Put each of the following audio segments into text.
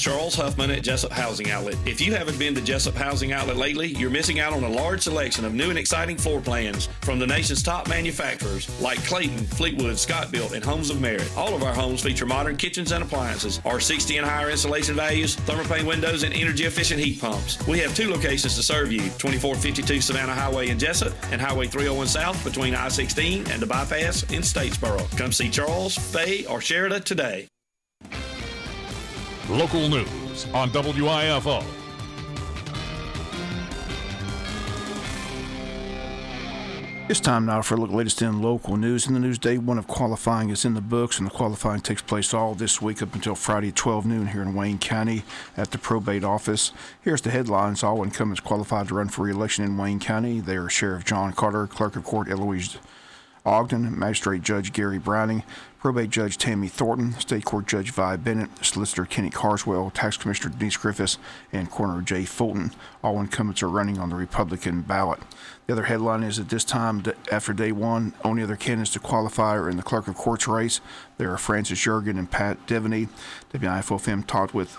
Charles Huffman at Jesup Housing Outlet. If you haven't been to Jesup Housing Outlet lately, you're missing out on a large selection of new and exciting floor plans from the nation's top manufacturers like Clayton, Fleetwood, Scott Built, and Homes of Merit. All of our homes feature modern kitchens and appliances, R60 and higher installation values, thermopane windows, and energy-efficient heat pumps. We have 2 locations to serve you, 2452 Savannah Highway in Jesup and Highway 301 South between I-16 and the bypass in Statesboro. Come see Charles, Faye, or Sheridan today. Local news on WIFO. It's time now for a look at the latest in local news. In the news, day 1 of qualifying is in the books, and the qualifying takes place all this week up until Friday at 12 noon here in Wayne County at the probate office. Here's the headlines. All incumbents qualified to run for re-election in Wayne County. They are Sheriff John Carter, Clerk of Court Eloise Ogden, Magistrate Judge Gary Browning, Probate Judge Tammy Thornton, State Court Judge Vi Bennett, Solicitor Kenny Carswell, Tax Commissioner Denise Griffiths, and Coroner Jay Fulton. All incumbents are running on the Republican ballot. The other headline is at this time, after day 1, only other candidates to qualify are in the Clerk of Court's race. There are Francis Jurgen and Pat Devaney. WIFO-FM talked with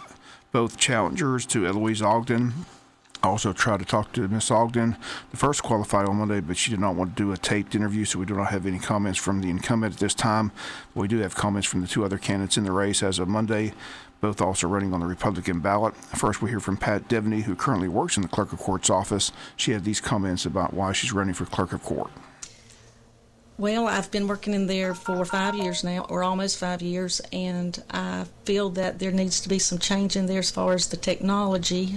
both challengers to Eloise Ogden. I also tried to talk to Miss Ogden, the first qualified on Monday, but she did not want to do a taped interview, so we do not have any comments from the incumbent at this time. But we do have comments from the 2 other candidates in the race as of Monday, both also running on the Republican ballot. First, we hear from Pat Devaney, who currently works in the Clerk of Court's office. She had these comments about why she's running for Clerk of Court. Well, I've been working in there for 5 years now, or almost 5 years, and I feel that there needs to be some change in there as far as the technology,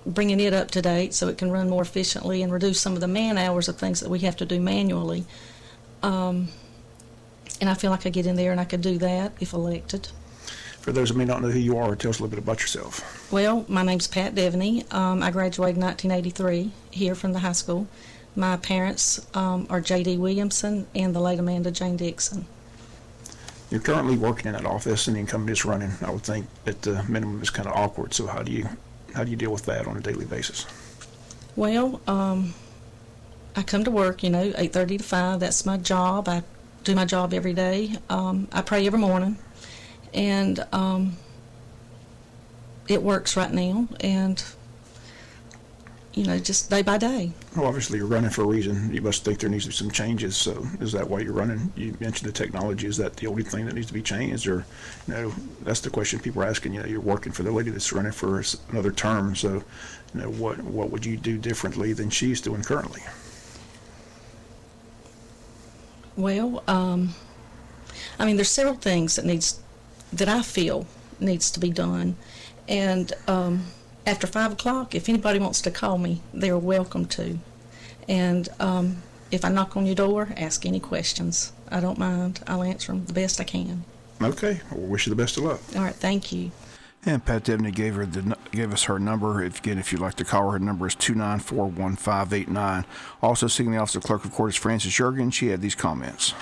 bringing it up to date so it can run more efficiently and reduce some of the man hours of things that we have to do manually. And I feel like I get in there and I could do that if elected. For those who may not know who you are, tell us a little bit about yourself. Well, my name's Pat Devaney. I graduated in 1983 here from the high school. My parents are J.D. Williamson and the late Amanda Jane Dixon. You're currently working in that office, and the incumbent is running. I would think at the minimum is kind of awkward, so how do you deal with that on a daily basis? Well, I come to work, 8:30 to 5. That's my job. I do my job every day. I pray every morning, and it works right now, and, just day by day. Well, obviously you're running for a reason. You must think there needs to be some changes, so is that why you're running? You mentioned the technology. Is that the only thing that needs to be changed, or, that's the question people are asking. You're working for the lady that's running for another term, so, what would you do differently than she's doing currently? Well, there's several things that I feel needs to be done, and after 5 o'clock, if anybody wants to call me, they're welcome to. And if I knock on your door, ask any questions. I don't mind. I'll answer them the best I can. Okay. Well, wish you the best of luck. All right. Thank you. And Pat Devaney gave us her number. If you'd like to call her number is 294-1589. Also seeking the office of Clerk of Court is Francis Jurgen. She had these comments.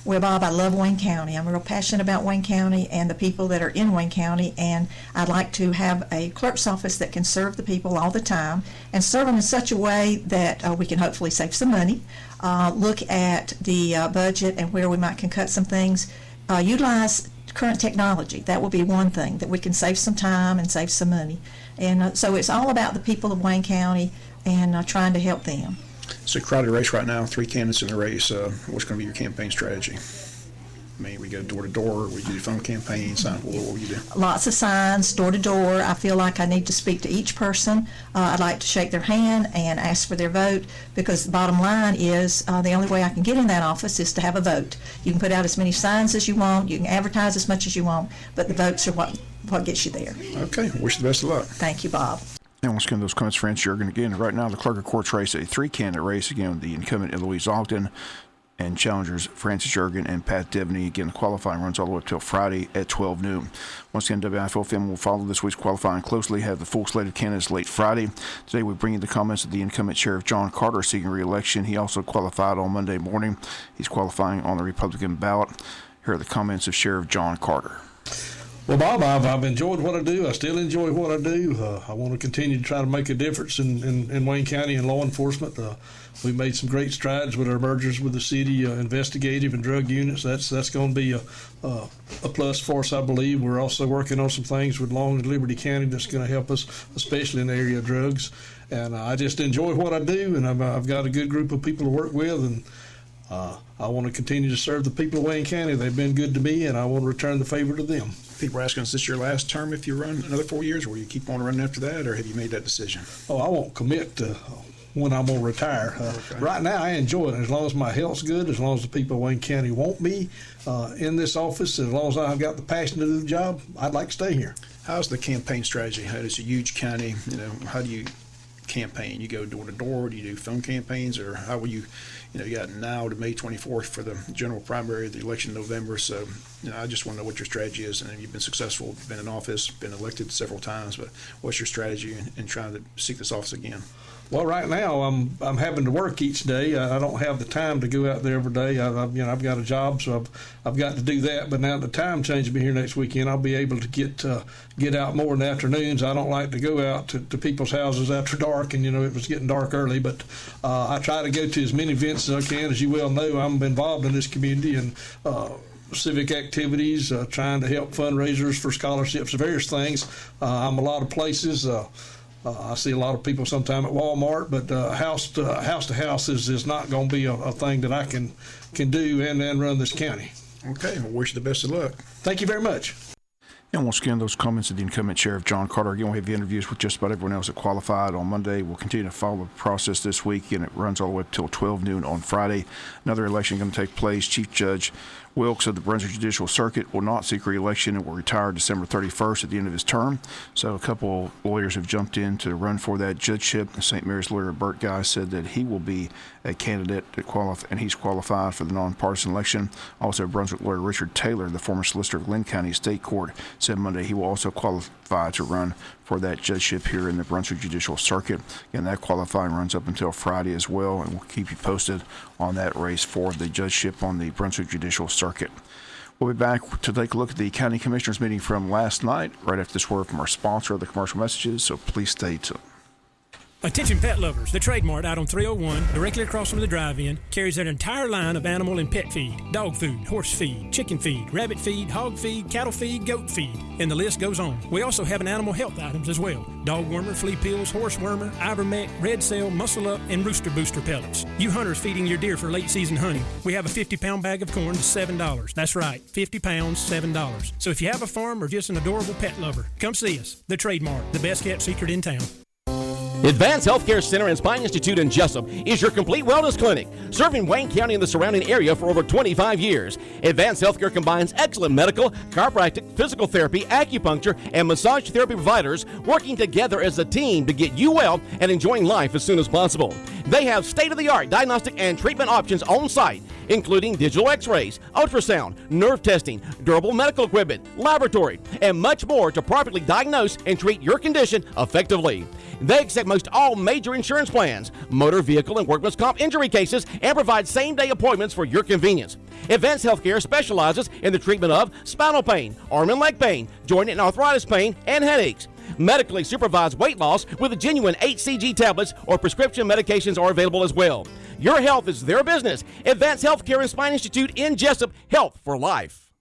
Well, Bob, I love Wayne County. I'm real passionate about Wayne County and the people that are in Wayne County, and I'd like to have a clerk's office that can serve the people all the time and serve them in such a way that we can hopefully save some money, look at the budget and where we can cut some things, utilize current technology. That will be one thing that we can save some time and save some money. And so it's all about the people of Wayne County and trying to help them. It's a crowded race right now, 3 candidates in the race. What's going to be your campaign strategy? We go door to door, we do phone campaigns, what will you do? Lots of signs, door to door. I feel like I need to speak to each person. I'd like to shake their hand and ask for their vote, because the bottom line is the only way I can get in that office is to have a vote. You can put out as many signs as you want, you can advertise as much as you want, but the votes are what gets you there. Okay, wish you the best of luck. Thank you, Bob. And once again, those comments, Francis Jurgen. Again, right now, the Clerk of Court's race, a 3-candidate race. Again, the incumbent Eloise Ogden and challengers Francis Jurgen and Pat Devaney. Again, the qualifying runs all the way up till Friday at 12 noon. Once again, WIFO-FM will follow this week's qualifying closely, have the full slate of candidates late Friday. Today, we bring you the comments of the incumbent Sheriff John Carter seeking re-election. He also qualified on Monday morning. He's qualifying on the Republican ballot. Here are the comments of Sheriff John Carter. Well, Bob, I've enjoyed what I do. I still enjoy what I do. I want to continue to try to make a difference in Wayne County and law enforcement. We made some great strides with our mergers with the city investigative and drug units. That's going to be a plus for us, I believe. We're also working on some things with Long and Liberty County that's going to help us, especially in the area of drugs. And I just enjoy what I do, and I've got a good group of people to work with, and I want to continue to serve the people of Wayne County. They've been good to me, and I want to return the favor to them. People are asking, is this your last term if you run another 4 years, or will you keep on running after that, or have you made that decision? Oh, I won't commit to when I'm going to retire. Okay. Right now, I enjoy it. As long as my health's good, as long as the people of Wayne County want me in this office, as long as I've got the passion to do the job, I'd like to stay here. How's the campaign strategy? It's a huge county. How do you campaign? You go door to door? Do you do phone campaigns, or how will you? You got now to May 24th for the general primary, the election in November. So, I just want to know what your strategy is. And you've been successful, you've been in office, been elected several times. But what's your strategy in trying to seek this office again? Well, right now I'm having to work each day. I don't have the time to go out there every day. I've got a job, so I've got to do that. But now the time change will be here next weekend. I'll be able to get out more in the afternoons. I don't like to go out to people's houses after dark, and it was getting dark early. But I try to go to as many events as I can. As you well know, I'm involved in this community and civic activities, trying to help fundraisers for scholarships, various things. I'm a lot of places. I see a lot of people sometime at Walmart, but house to house is not going to be a thing that I can do and run this county. Okay, well, wish you the best of luck. Thank you very much. And once again, those comments of the incumbent Sheriff John Carter. Again, we have interviews with just about everyone else that qualified on Monday. We'll continue to follow the process this week, and it runs all the way up till 12 noon on Friday. Another election going to take place. Chief Judge Wilkes of the Brunswick Judicial Circuit will not seek re-election and will retire December 31st at the end of his term. So a couple of lawyers have jumped in to run for that judgeship. The St. Mary's lawyer Bert Guy said that he will be a candidate to qualify, and he's qualified for the nonpartisan election. Also, Brunswick lawyer Richard Taylor, the former solicitor of Lynn County State Court, said Monday he will also qualify to run for that judgeship here in the Brunswick Judicial Circuit. Again, that qualifying runs up until Friday as well, and we'll keep you posted on that race for the judgeship on the Brunswick Judicial Circuit. We'll be back to take a look at the County Commissioners meeting from last night, right after this word from our sponsor of the commercial messages, so please stay tuned. Attention pet lovers, the Trade Mart out on 301, directly across from the drive-in, carries an entire line of animal and pet feed, dog food, horse feed, chicken feed, rabbit feed, hog feed, cattle feed, goat feed, and the list goes on. We also have an animal health items as well. Dog wormer, flea pills, horse wormer, ivermectin, red cell, muscle up, and rooster booster pellets. You hunters feeding your deer for late season hunting, we have a 50-pound bag of corn to $7. That's right, 50 pounds, $7. So if you have a farm or just an adorable pet lover, come see us. The Trade Mart, the best kept secret in town. Advanced Healthcare Center and Spine Institute in Jesup is your complete wellness clinic, serving Wayne County and the surrounding area for over 25 years. Advanced Healthcare combines excellent medical, chiropractic, physical therapy, acupuncture, and massage therapy providers working together as a team to get you well and enjoying life as soon as possible. They have state-of-the-art diagnostic and treatment options on site, including digital x-rays, ultrasound, nerve testing, durable medical equipment, laboratory, and much more to properly diagnose and treat your condition effectively. They accept most all major insurance plans, motor vehicle and workman's comp injury cases, and provide same-day appointments for your convenience. Advanced Healthcare specializes in the treatment of spinal pain, arm and leg pain, joint and arthritis pain, and headaches. Medically supervised weight loss with genuine HCG tablets or prescription medications are available as well. Your health is their business. Advanced Healthcare and Spine Institute in Jesup, Health for Life.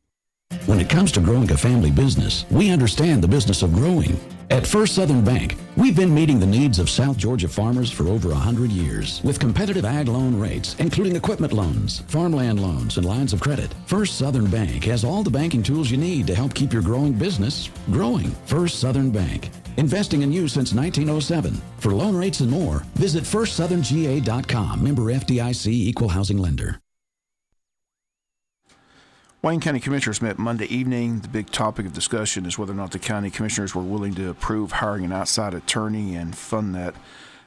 When it comes to growing a family business, we understand the business of growing. At First Southern Bank, we've been meeting the needs of South Georgia farmers for over 100 years. With competitive ag loan rates, including equipment loans, farmland loans, and lines of credit, First Southern Bank has all the banking tools you need to help keep your growing business growing. First Southern Bank, investing in you since 1907. For loan rates and more, visit firstsoutherngA.com. Member FDIC, Equal Housing Lender. Wayne County Commissioners met Monday evening. The big topic of discussion is whether or not the county commissioners were willing to approve hiring an outside attorney and fund that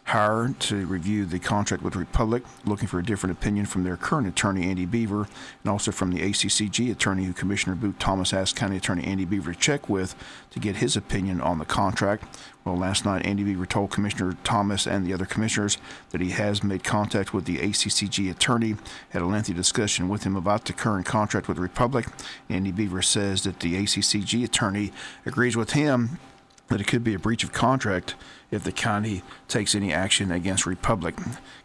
hire to review the contract with Republic, looking for a different opinion from their current attorney, Andy Beaver, and also from the ACCG attorney who Commissioner Boot Thomas asked County Attorney Andy Beaver to check with to get his opinion on the contract. Well, last night, Andy Beaver told Commissioner Thomas and the other commissioners that he has made contact with the ACCG attorney, had a lengthy discussion with him about the current contract with Republic. Andy Beaver says that the ACCG attorney agrees with him that it could be a breach of contract if the county takes any action against Republic,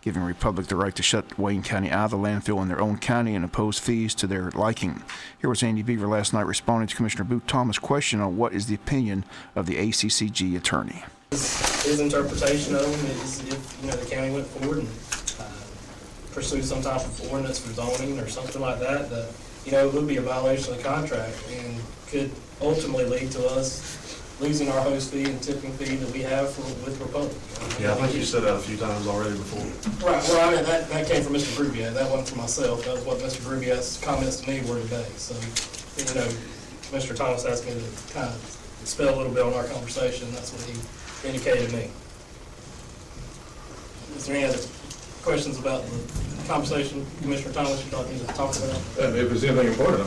giving Republic the right to shut Wayne County out of the landfill in their own county and impose fees to their liking. Here was Andy Beaver last night responding to Commissioner Boot Thomas' question on what is the opinion of the ACCG attorney. His interpretation of them is if the county went forward and pursued some type of ordinance for zoning or something like that, it would be a violation of the contract and could ultimately lead to us losing our host fee and tipping fee that we have with Republic. Yeah, I think you said that a few times already before. Right, well, that came from Mr. Grubiat. That wasn't from myself. That was what Mr. Grubiat's comments to me were today. So, Mr. Thomas asked me to kind of spell a little bit on our conversation. That's what he indicated to me. Is there any other questions about the conversation, Commissioner Thomas, you'd like me to talk about? If there's anything important,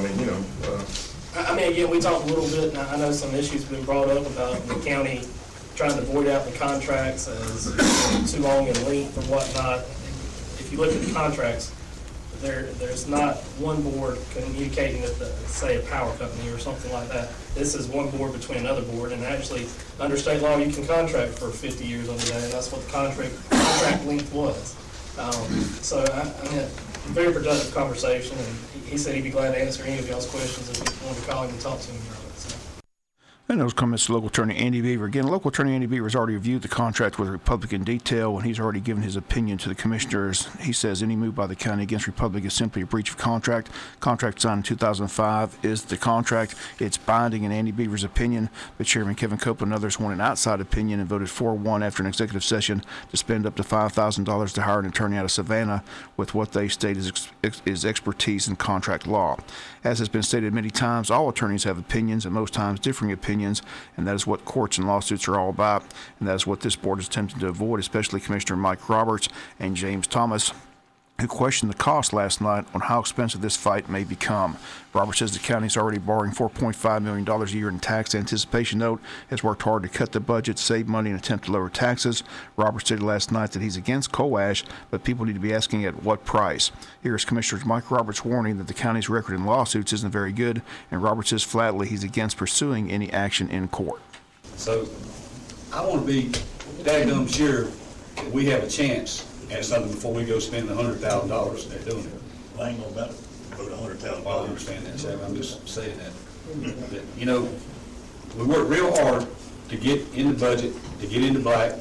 Again, we talked a little bit, and I know some issues have been brought up about the county trying to void out the contracts as too long in length or whatnot. If you look at the contracts, there's not one board communicating with, say, a power company or something like that. This is one board between another board, and actually, under state law, you can contract for 50 years on the day, and that's what the contract length was. So I had a very productive conversation, and he said he'd be glad to answer any of y'all's questions if you want to call him and talk to him about it. So. And those comments to local attorney Andy Beaver. Again, local attorney Andy Beaver has already reviewed the contract with Republic in detail, and he's already given his opinion to the commissioners. He says any move by the county against Republic is simply a breach of contract. Contract signed in 2005 is the contract. It's binding in Andy Beaver's opinion, but Chairman Kevin Copeland and others want an outside opinion and voted 4-1 after an executive session to spend up to $5,000 to hire an attorney out of Savannah with what they state is expertise in contract law. As has been stated many times, all attorneys have opinions, and most times differing opinions, and that is what courts and lawsuits are all about, and that is what this board is attempting to avoid, especially Commissioner Mike Roberts and James Thomas, who questioned the cost last night on how expensive this fight may become. Roberts says the county is already borrowing $4.5 million a year in tax anticipation note, has worked hard to cut the budget, save money, and attempt to lower taxes. Roberts stated last night that he's against coal ash, but people need to be asking at what price. Here is Commissioner Mike Roberts warning that the county's record in lawsuits isn't very good, and Roberts says flatly he's against pursuing any action in court. So I want to be daggum sure that we have a chance at something before we go spend $100,000 at doing it. I ain't gonna bet $100,000. Well, I understand that, Sam. I'm just saying that. But, we worked real hard to get in the budget, to get into black,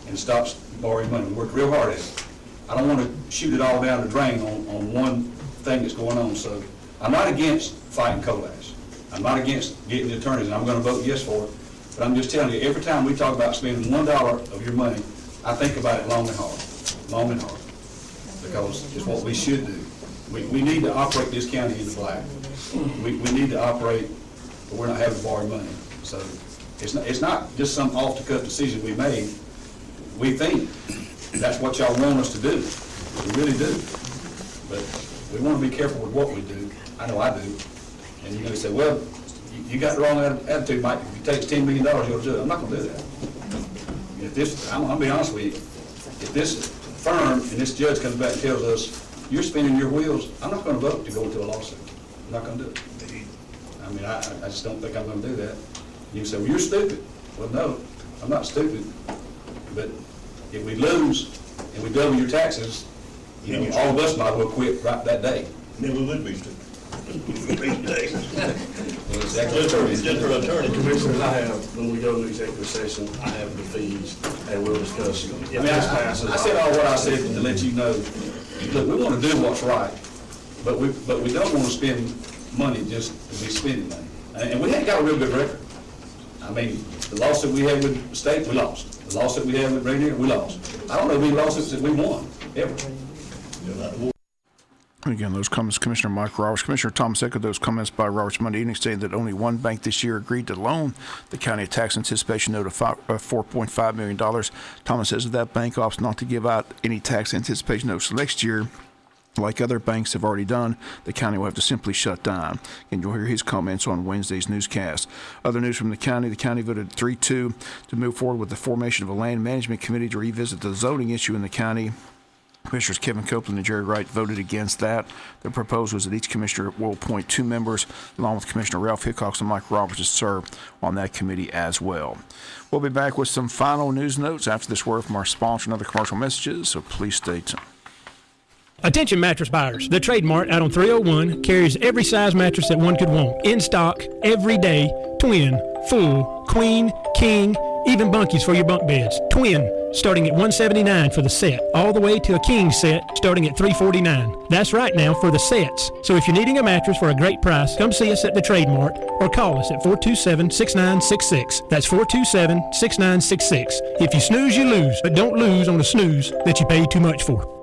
and stop borrowing money. We worked real hard at it. I don't want to shoot it all down the drain on one thing that's going on. So I'm not against fighting coal ash. I'm not against getting the attorneys, and I'm going to vote yes for it. But I'm just telling you, every time we talk about spending $1 of your money, I think about it long and hard. Because it's what we should do. We need to operate this county in the black. We need to operate, but we're not having to borrow money. So it's not just some off-the-cuff decision we made. We think that's what y'all want us to do. We really do. But we want to be careful with what we do. I know I do. And you're going to say, well, you got the wrong attitude, Mike. If it takes $10 million, you'll do it. I'm not going to do that. I'm going to be honest with you. If this firm and this judge comes back and tells us, you're spinning your wheels, I'm not going to vote to go into a lawsuit. I'm not going to do it. I just don't think I'm going to do that. You can say, well, you're stupid. Well, no, I'm not stupid. But if we lose and we double your taxes, all of us might as well quit right that day. Then we would be stupid. Exactly. Just for attorney commissioners, when we go to executive session, I have the fees, and we'll discuss. I said all what I said to let you know. Look, we want to do what's right, but we don't want to spend money just to be spending money. And we ain't got a real good record. The lawsuit we had with the state, we lost. The lawsuit we had with Rainier, we lost. I don't know of any lawsuits that we won ever. Again, those comments, Commissioner Mike Roberts. Commissioner Thomas echoed those comments by Roberts Monday evening, saying that only one bank this year agreed to loan the county a tax anticipation note of $4.5 million. Thomas says that bank opts not to give out any tax anticipation notes next year. Like other banks have already done, the county will have to simply shut down. And you'll hear his comments on Wednesday's newscast. Other news from the county voted 3-2 to move forward with the formation of a land management committee to revisit the zoning issue in the county. Commissioners Kevin Copeland and Jerry Wright voted against that. The proposal was that each commissioner will appoint 2 members, along with Commissioner Ralph Hickox and Mike Roberts, to serve on that committee as well. We'll be back with some final news notes after this word from our sponsor and other commercial messages, so please stay tuned. Attention mattress buyers. The Trade Mart out on 301 carries every size mattress that one could want. In stock, every day, twin, full, queen, king, even bunkies for your bunk beds. Twin, starting at $179 for the set, all the way to a king set starting at $349. That's right now for the sets. So if you're needing a mattress for a great price, come see us at the Trade Mart or call us at 427-6966. That's 427-6966. If you snooze, you lose, but don't lose on the snooze that you paid too much for.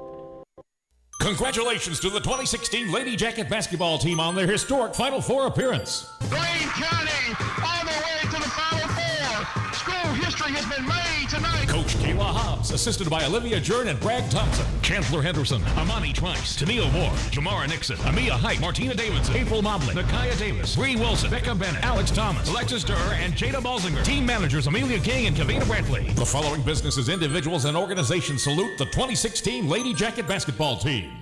Congratulations to the 2016 Lady Jacket basketball team on their historic Final Four appearance. Wayne County all the way to the Final Four. School history has been made tonight. Coach Kayla Hobbs, assisted by Olivia Jern and Bragg Thompson. Chancellor Henderson, Amani Trice, Tennille Ward, Jamara Nixon, Amia Height, Martina Davidson, April Mobley, Nakaya Davis, Bree Wilson, Becca Bennett, Alex Thomas, Alexis Durr, and Jada Balsinger. Team managers Amelia King and Kavina Brantley. The following businesses, individuals, and organizations salute the 2016 Lady Jacket basketball team.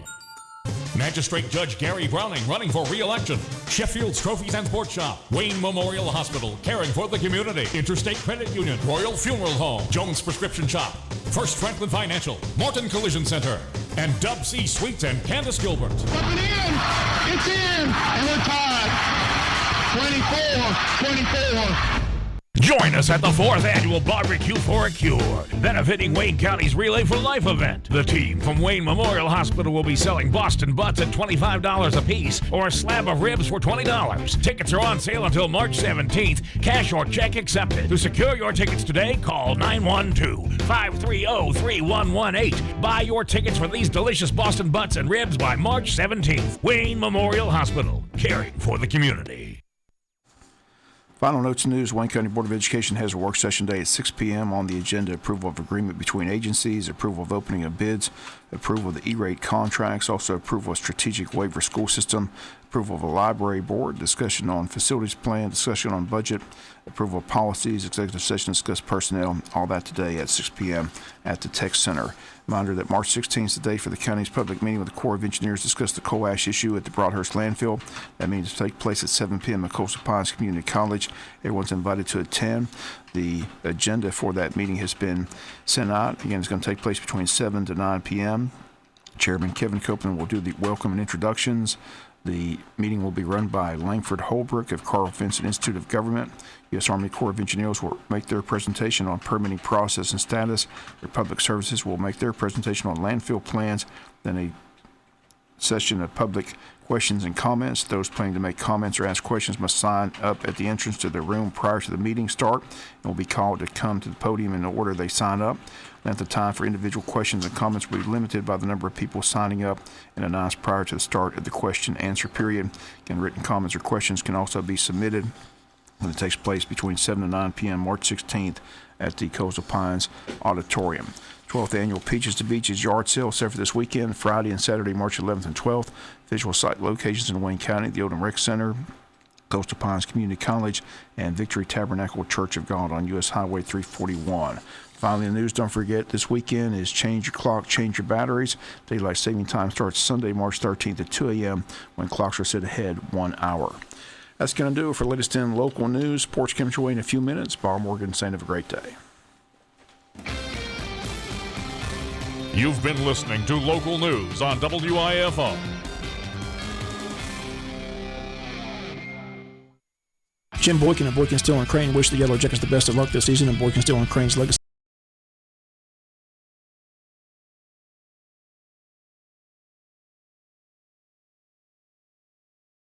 Magistrate Judge Gary Browning running for re-election. Sheffield's Trophies and Sports Shop. Wayne Memorial Hospital caring for the community. Interstate Credit Union. Royal Funeral Home. Jones Prescription Shop. First Franklin Financial. Morton Collision Center. And Dub C Sweets and Candace Gilbert. Coming in. It's in. And we're tied. 24-24. Join us at the 4th Annual Barbecue for a Cure, benefiting Wayne County's Relay for Life event. The team from Wayne Memorial Hospital will be selling Boston butts at $25 a piece or a slab of ribs for $20. Tickets are on sale until March 17th. Cash or check accepted. To secure your tickets today, call 912-530-3118. Buy your tickets for these delicious Boston butts and ribs by March 17th. Wayne Memorial Hospital, caring for the community. Final notes and news. Wayne County Board of Education has a work session day at 6 p.m. on the agenda. Approval of agreement between agencies, approval of opening of bids, approval of the E-rate contracts, also approval of strategic waiver school system, approval of a library board, discussion on facilities plan, discussion on budget, approval of policies, executive session, discuss personnel, all that today at 6 p.m. at the Tech Center. Reminder that March 16th is the day for the county's public meeting with the Corps of Engineers to discuss the coal ash issue at the Broadhurst landfill. That meeting will take place at 7 p.m. at Coastal Pines Community College. Everyone's invited to attend. The agenda for that meeting has been sent out. Again, it's going to take place between 7 to 9 p.m. Chairman Kevin Copeland will do the welcome and introductions. The meeting will be run by Langford Holbrook of Carl Vinson Institute of Government. U.S. Army Corps of Engineers will make their presentation on permitting process and status. Their Public Services will make their presentation on landfill plans. Then a session of public questions and comments. Those planning to make comments or ask questions must sign up at the entrance to their room prior to the meeting start and will be called to come to the podium in the order they sign up. Length of time for individual questions and comments will be limited by the number of people signing up and announced prior to the start of the question-answer period. Again, written comments or questions can also be submitted when it takes place between 7 and 9 p.m. March 16th at the Coastal Pines Auditorium. 12th Annual Peaches to Beaches Yard Sale set for this weekend, Friday and Saturday, March 11th and 12th. Visual site locations in Wayne County, the Odom Rec Center, Coastal Pines Community College, and Victory Tabernacle Church of God on U.S. Highway 341. Finally, in the news, don't forget this weekend is Change Your Clock, Change Your Batteries. Daylight saving time starts Sunday, March 13th at 2 a.m. when clocks are set ahead 1 hour. That's going to do it for latest in local news. Sports coming your way in a few minutes. Bob Morgan saying have a great day. You've been listening to local news on WIFO. Jim Boykin of Boykin, Still, and Crane wish the Yellow Jackets the best of luck this season, and Boykin, Still, and Crane's legacy